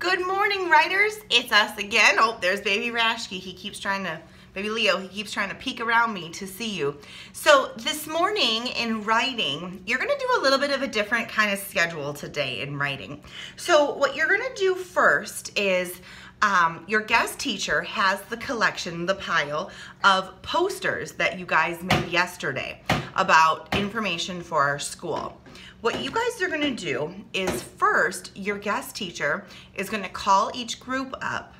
Good morning, writers. It's us again. Oh, there's baby Rashki. Baby Leo, he keeps trying to peek around me to see you. So this morning in writing, you're gonna do a little bit of a different kind of schedule today in writing. So what you're gonna do first is your guest teacher has the collection, the pile of posters that you guys made yesterday about information for our school. What you guys are gonna do is first, your guest teacher is gonna call each group up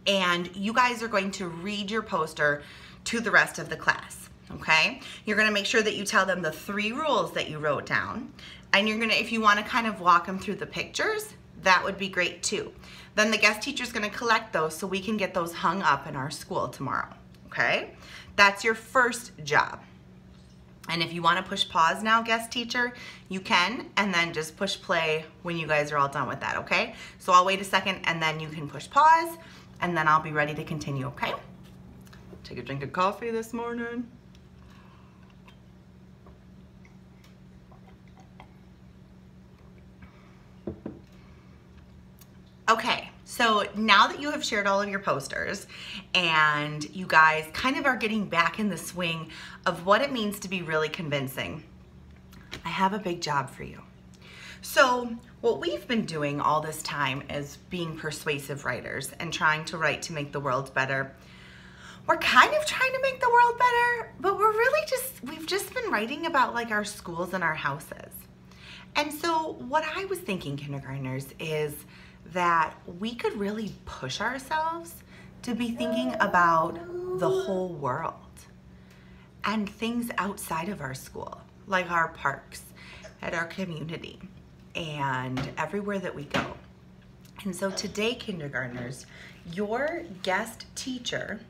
and you guys are going to read your poster to the rest of the class, okay? You're gonna make sure that you tell them the 3 rules that you wrote down, and you're gonna, if you wanna kind of walk them through the pictures, that would be great too. Then the guest teacher's gonna collect those so we can get those hung up in our school tomorrow, okay? That's your first job. And if you want to push pause now, guest teacher, you can, and then just push play when you guys are all done with that, okay? So I'll wait a second and then you can push pause and then I'll be ready to continue, okay? Take a drink of coffee this morning. Okay, so now that you have shared all of your posters and you guys kind of are getting back in the swing of what it means to be really convincing, I have a big job for you. So what we've been doing all this time is being persuasive writers and trying to write to make the world better. We're kind of trying to make the world better, but we've just been writing about like our schools and our houses. And so what I was thinking, kindergartners, is that we could really push ourselves to be thinking about the whole world and things outside of our school, like our parks and our community and everywhere that we go. And so today, kindergartners, your guest teacher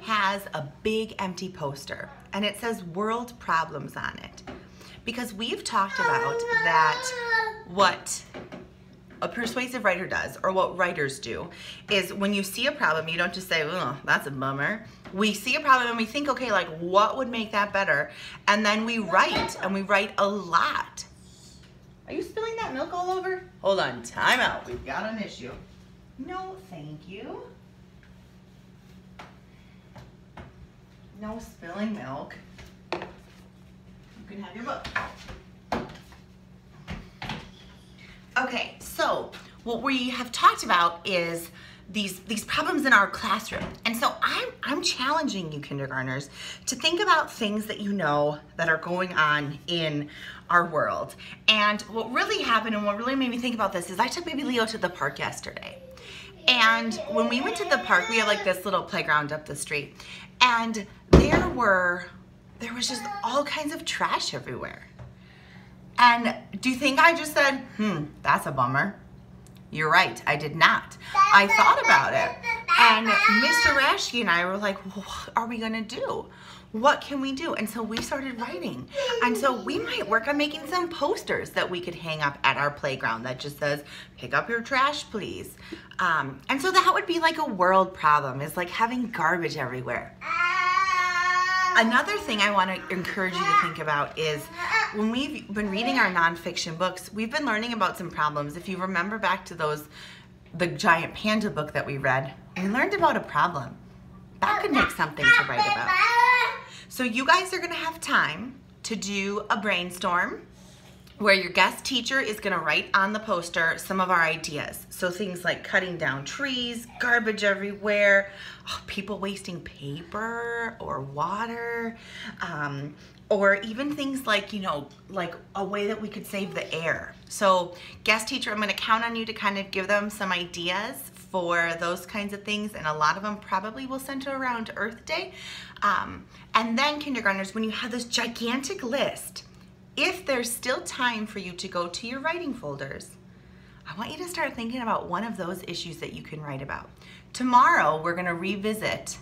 has a big empty poster and it says world problems on it, because we've talked about that what a persuasive writer does, or what writers do, is when you see a problem, you don't just say, oh, that's a bummer. We see a problem and we think, okay, like what would make that better? And then we write, and we write a lot. Are you spilling that milk all over? Hold on, time out. We've got an issue. No, thank you. No spilling milk. You can have your book. Okay, so what we have talked about is these problems in our classroom. And so I'm challenging you, kindergartners, to think about things that you know that are going on in our world. And what really happened and what really made me think about this is I took baby Leo to the park yesterday. And when we went to the park, we have like this little playground up the street. And there was just all kinds of trash everywhere. And do you think I just said, that's a bummer? You're right, I did not. I thought about it. And Mr. Rashki and I were like, what are we gonna do? What can we do? And so we started writing. And so we might work on making some posters that we could hang up at our playground that just says, pick up your trash, please. And so that would be like a world problem, is like having garbage everywhere. Another thing I want to encourage you to think about is when we've been reading our nonfiction books, we've been learning about some problems. If you remember back to the giant panda book that we read, we learned about a problem. That could make something to write about. So you guys are going to have time to do a brainstorm where your guest teacher is going to write on the poster some of our ideas. So things like cutting down trees, garbage everywhere, people wasting paper or water, or even things like, you know, like a way that we could save the air. So guest teacher, I'm going to count on you to kind of give them some ideas for those kinds of things, and a lot of them probably will center around Earth Day. And then kindergartners, when you have this gigantic list, if there's still time for you to go to your writing folders, I want you to start thinking about one of those issues that you can write about. Tomorrow, we're gonna revisit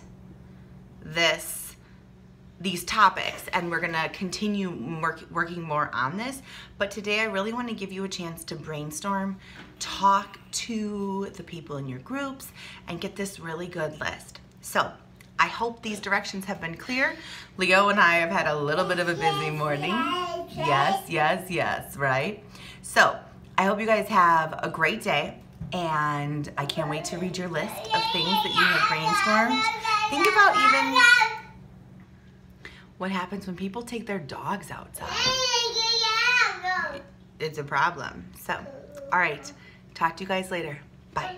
these topics and we're gonna continue working more on this. But today, I really wanna give you a chance to brainstorm, talk to the people in your groups, and get this really good list. So, I hope these directions have been clear. Leo and I have had a little bit of a busy morning. Yes, right? So I hope you guys have a great day, and I can't wait to read your list of things that you have brainstormed. Think about even what happens when people take their dogs outside. It's a problem. So, all right, talk to you guys later. Bye.